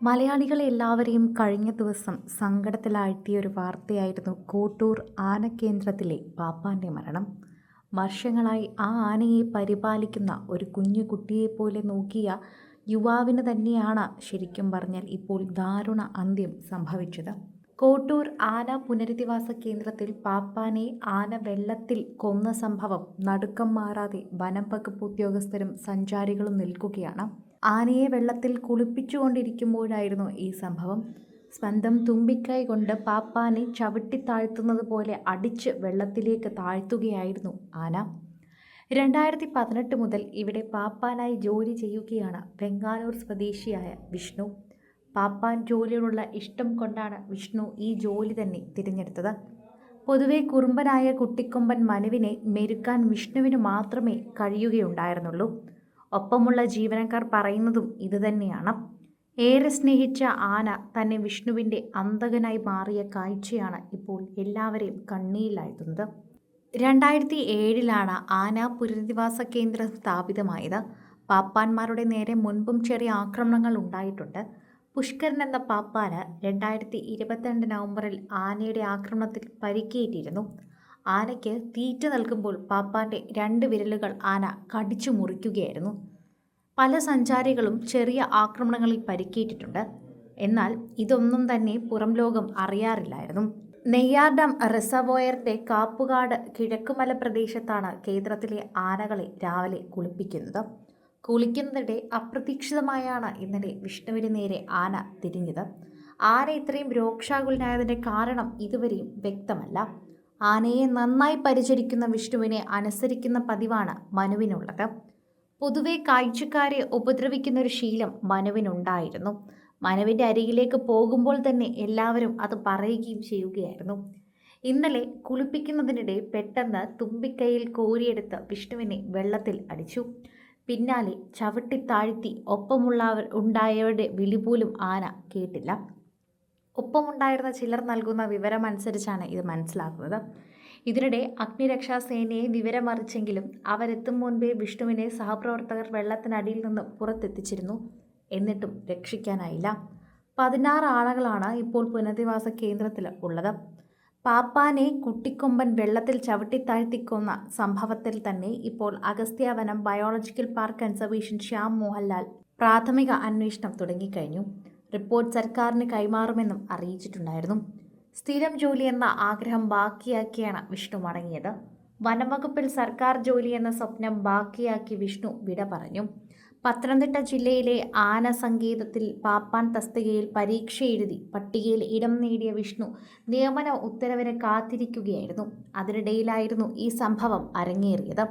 മലയാളികളെ എല്ലാവരെയും കഴിഞ്ഞ ദിവസം സങ്കടത്തിലാഴ്ത്തിയ ഒരു വാർത്തയായിരുന്നു കോട്ടൂർ ആനക്കേന്ദ്രത്തിലെ പാപ്പാൻ്റെ മരണം. വർഷങ്ങളായി ആ ആനയെ പരിപാലിക്കുന്ന ഒരു കുഞ്ഞു കുട്ടിയെപ്പോലെ നോക്കിയ യുവാവിന് തന്നെയാണ് ശരിക്കും പറഞ്ഞാൽ ഇപ്പോൾ ദാരുണ അന്ത്യം സംഭവിച്ചത്. കോട്ടൂർ ആന പുനരധിവാസ കേന്ദ്രത്തിൽ പാപ്പാനെ ആന വെള്ളത്തിൽ കൊന്ന സംഭവം നടുക്കം മാറാതെ വനം വകുപ്പ് ഉദ്യോഗസ്ഥരും സഞ്ചാരികളും നിൽക്കുകയാണ്. ആനയെ വെള്ളത്തിൽ കുളിപ്പിച്ചുകൊണ്ടിരിക്കുമ്പോഴായിരുന്നു ഈ സംഭവം. സ്വന്തം തുമ്പിക്കൈ കൊണ്ട് പാപ്പാനെ ചവിട്ടിത്താഴ്ത്തുന്നത് പോലെ അടിച്ച് വെള്ളത്തിലേക്ക് താഴ്ത്തുകയായിരുന്നു ആന. 2018 മുതൽ ഇവിടെ പാപ്പാനായി ജോലി ചെയ്യുകയാണ് വെങ്ങാനൂർ സ്വദേശിയായ വിഷ്ണു. പാപ്പാൻ ജോലിയോടുള്ള ഇഷ്ടം കൊണ്ടാണ് വിഷ്ണു ഈ ജോലി തന്നെ തിരഞ്ഞെടുത്തത്. പൊതുവെ കുറുമ്പനായ കുട്ടിക്കൊമ്പൻ മനുവിനെ മെരുക്കാൻ വിഷ്ണുവിന് മാത്രമേ കഴിയുകയുണ്ടായിരുന്നുള്ളൂ. ഒപ്പമുള്ള ജീവനക്കാർ പറയുന്നതും ഇതുതന്നെയാണ്. ഏറെ സ്നേഹിച്ച ആന തന്നെ വിഷ്ണുവിൻ്റെ അന്തകനായി മാറിയ കാഴ്ചയാണ് ഇപ്പോൾ എല്ലാവരെയും കണ്ണീരിലാഴ്ത്തുന്നത്. 2007 ആന പുനരധിവാസ കേന്ദ്രം സ്ഥാപിതമായത്. പാപ്പാന്മാരുടെ നേരെ മുൻപും ചെറിയ ആക്രമണങ്ങൾ ഉണ്ടായിട്ടുണ്ട്. പുഷ്കരൻ എന്ന പാപ്പാന് 2022 നവംബറിൽ ആനയുടെ ആക്രമണത്തിൽ പരിക്കേറ്റിരുന്നു. ആനയ്ക്ക് തീറ്റ നൽകുമ്പോൾ പാപ്പാൻ്റെ 2 വിരലുകൾ ആന കടിച്ചു മുറിക്കുകയായിരുന്നു. പല സഞ്ചാരികളും ചെറിയ ആക്രമണങ്ങളിൽ പരിക്കേറ്റിട്ടുണ്ട്. എന്നാൽ ഇതൊന്നും തന്നെ പുറം ലോകം അറിയാറില്ലായിരുന്നു. നെയ്യാർ ഡാം റിസർവോയറിൻ്റെ കാപ്പുകാട് കിഴക്കുമല പ്രദേശത്താണ് കേന്ദ്രത്തിലെ ആനകളെ രാവിലെ കുളിപ്പിക്കുന്നത്. കുളിക്കുന്നതിനിടെ അപ്രതീക്ഷിതമായാണ് ഇന്നലെ വിഷ്ണുവിന് നേരെ ആന തിരിഞ്ഞത്. ആന ഇത്രയും രോക്ഷാകുലനായതിൻ്റെ കാരണം ഇതുവരെയും വ്യക്തമല്ല. ആനയെ നന്നായി പരിചരിക്കുന്ന വിഷ്ണുവിനെ അനുസരിക്കുന്ന പതിവാണ് മനുവിനുള്ളത്. പൊതുവെ കാഴ്ചക്കാരെ ഉപദ്രവിക്കുന്ന ഒരു ശീലം മനുവിനുണ്ടായിരുന്നു. മനുവിൻ്റെ അരികിലേക്ക് പോകുമ്പോൾ തന്നെ എല്ലാവരും അത് പറയുകയും ചെയ്യുകയായിരുന്നു. ഇന്നലെ കുളിപ്പിക്കുന്നതിനിടെ പെട്ടെന്ന് തുമ്പിക്കൈയിൽ കോരിയെടുത്ത് വിഷ്ണുവിനെ വെള്ളത്തിൽ അടിച്ചു. പിന്നാലെ ചവിട്ടിത്താഴ്ത്തി ഉണ്ടായവരുടെ വിളി പോലും ആന കേട്ടില്ല. ഒപ്പമുണ്ടായിരുന്ന ചിലർ നൽകുന്ന വിവരമനുസരിച്ചാണ് ഇത് മനസ്സിലാക്കുന്നത്. ഇതിനിടെ അഗ്നിരക്ഷാസേനയെ വിവരമറിച്ചെങ്കിലും അവരെത്തും മുൻപേ വിഷ്ണുവിനെ സഹപ്രവർത്തകർ വെള്ളത്തിനടിയിൽ നിന്ന് പുറത്തെത്തിച്ചിരുന്നു. എന്നിട്ടും രക്ഷിക്കാനായില്ല. 16 ആളുകളാണ് ഇപ്പോൾ പുനരധിവാസ കേന്ദ്രത്തിൽ ഉള്ളത്. പാപ്പാനെ കുട്ടിക്കൊമ്പൻ വെള്ളത്തിൽ ചവിട്ടിത്താഴ്ത്തിക്കൊന്ന സംഭവത്തിൽ തന്നെ ഇപ്പോൾ Agasthyavanam biological park conservation Shyam Mohanlal പ്രാഥമിക അന്വേഷണം തുടങ്ങിക്കഴിഞ്ഞു. റിപ്പോർട്ട് സർക്കാരിന് കൈമാറുമെന്നും അറിയിച്ചിട്ടുണ്ടായിരുന്നു. സ്ഥിരം ജോലി എന്ന ആഗ്രഹം ബാക്കിയാക്കിയാണ് വിഷ്ണു മടങ്ങിയത്. വനംവകുപ്പിൽ സർക്കാർ ജോലി എന്ന സ്വപ്നം ബാക്കിയാക്കി വിഷ്ണു വിട പറഞ്ഞു. പത്തനംതിട്ട ജില്ലയിലെ ആന സങ്കേതത്തിൽ പാപ്പാൻ തസ്തികയിൽ പരീക്ഷ എഴുതി പട്ടികയിൽ ഇടം നേടിയ വിഷ്ണു നിയമന ഉത്തരവിന് കാത്തിരിക്കുകയായിരുന്നു. അതിനിടയിലായിരുന്നു ഈ സംഭവം അരങ്ങേറിയത്.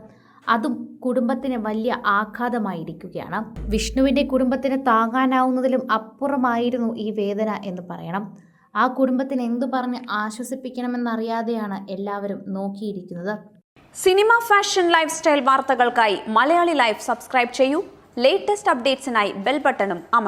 അതും കുടുംബത്തിന് വലിയ ആഘാതമായിരിക്കുകയാണ്. വിഷ്ണുവിൻ്റെ കുടുംബത്തിന് താങ്ങാനാവുന്നതിലും അപ്പുറമായിരുന്നു ഈ വേദന എന്ന് പറയണം. ആ കുടുംബത്തിന് എന്തു പറഞ്ഞ് ആശ്വസിപ്പിക്കണമെന്നറിയാതെയാണ് എല്ലാവരും നോക്കിയിരിക്കുന്നത്. സിനിമ, ഫാഷൻ, ലൈഫ് സ്റ്റൈൽ വാർത്തകൾക്കായി മലയാളി ലൈഫ് സബ്സ്ക്രൈബ് ചെയ്യൂ. ലേറ്റസ്റ്റ് അപ്ഡേറ്റ്സിനായി ബെൽ ബട്ടണും അമർത്തുക.